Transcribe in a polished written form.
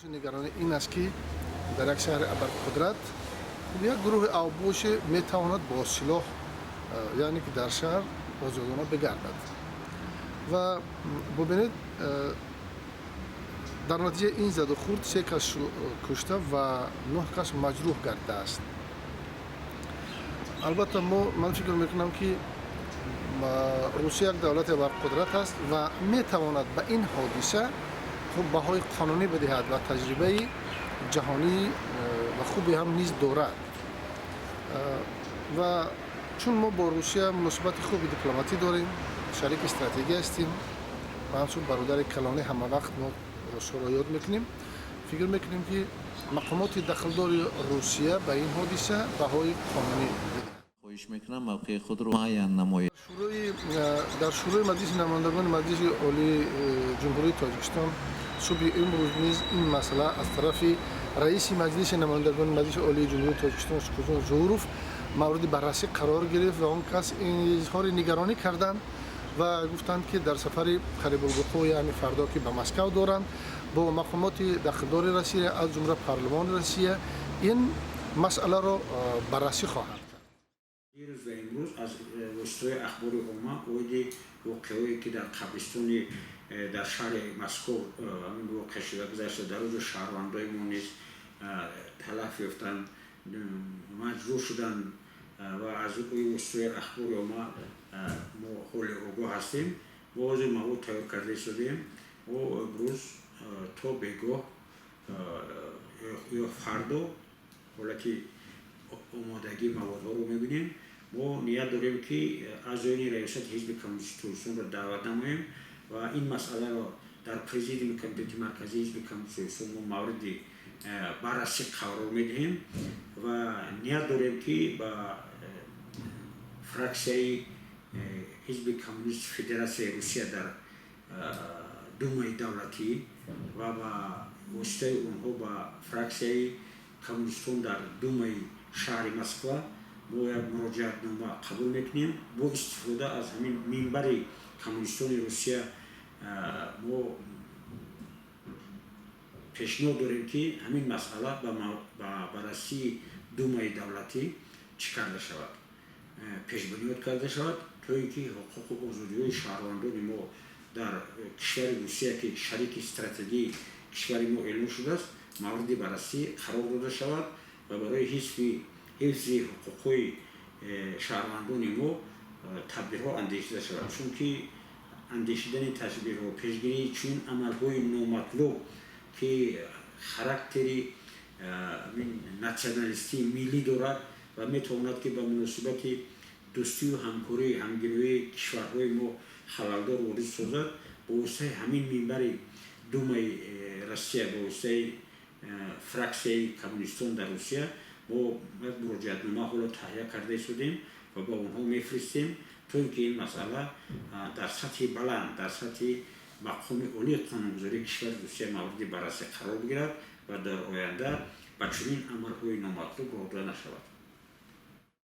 نگرانی این است که در یک شهر ابرقدرت یک گروه اوباش میتواند با سلاح یعنی که در شهر آزادانه بگردد و ببینید در نتیجه این زد و خورد 3 کس کشته و 9 کس مجروح گردیده است. البته من فکر میکنم که روسیه یک دولت ابرقدرت است و میتواند به این حادثه بهای قانونی بدهد و تجربه جهانی و خوبی هم نیز دارد و چون ما با روسیه مناسبت خوبی دیپلماتی داریم، شریک استراتژی هستیم و همچون برادر کلانی همه وقت ما روسیه را یاد میکنیم. فکر میکنیم که مقامات دخلدار روسیه به این حادثه بهای قانونی بدهد. خواهش میکنم موقع خود رو معین نمایید. در شروع مجلس نمایندگان مجلس عالی جمهوری تاجیکستان صبح امروز نیز این مسئله از طرف رئیس مجلس نمایندگان مجلس عالی جمهوری تاجیکستان شکوزان ظهوروف مورد بررسی قرار گرفت و آن کس اظهار نگرانی کردند و گفتند که در سفر قریب الوقوع یعنی فردا که به مسکو دارند با مقامات دخلدار روسیه از جمله پارلمان روسیه این مسئله را بررسی خواهند کرد. دیروز و امروز از وسیله اخبار عامه اویدی واقعی که در قبرستان در شهر مسکو واقع شده گذشته در روز شهروندای ما نیز تلف یافتند، مجروح شدند و از اوی وسیله اخبار عامه ما حول آگاه هستیم. بعضی مواد تیار کرده شدیم و امروز تا بگاه یا فردا حالا که آمادگی موادها رو میبینیم ما نیت داریم که اعضایان ریاست حزب کمونیست ترکستان را دعوت نماییم و این مسئله را در پرزیدیوم کمیته مرکزی حزب کمونیست ترکستان ما مورد بررسی قرار میدهیم و نیت داریم که با فراکسیای حزب کمونیست فدراسیون روسیه در دومای دولتی و با واسطه اونها با فراکسیای کمونیستان در دومای شهر مسکو با یک مراجعت نامه قبول میکنیم. با استفاده از همین منبر کمونیستان روسیه ما پیشنهاد داریم که همین مسئله با بررسی دومای دولتی چی کرده شود، پیش بنیاد کرده شود تا اینکه حقوق و آزادی‌های شهروندان ما در کشور روسیه که شریک استراتژی کشور ما اعلام شده است مورد بررسی قرار داده شود و برای حفظ حقوق شهروندان ما تدبیرها اندیشیده شود، چون که اندیشیدن تدبیرها پیشگیری چون عملهای نامطلوب که خاراکتری ناسیونالیستی ملی دارد و میتواند که به مناسبت دوستی و همکاری همگرایی کشورهای ما خلل‌دار وارد سازد. با واسطه همین منبر دومای روسیه با واسطه فراکسیای کمونیستان در روسیه با یک مراجعتنامه حالا تهیه کرده شدیم و با اونها میفرستیم تا اینکه این مسئله در سطح بلند در سطح مقام عالی قانونگذاری کشور روسیه مورد بررسی قرار بگیرد و در آینده به چنین عملهای نامطلوب راه داده نشود.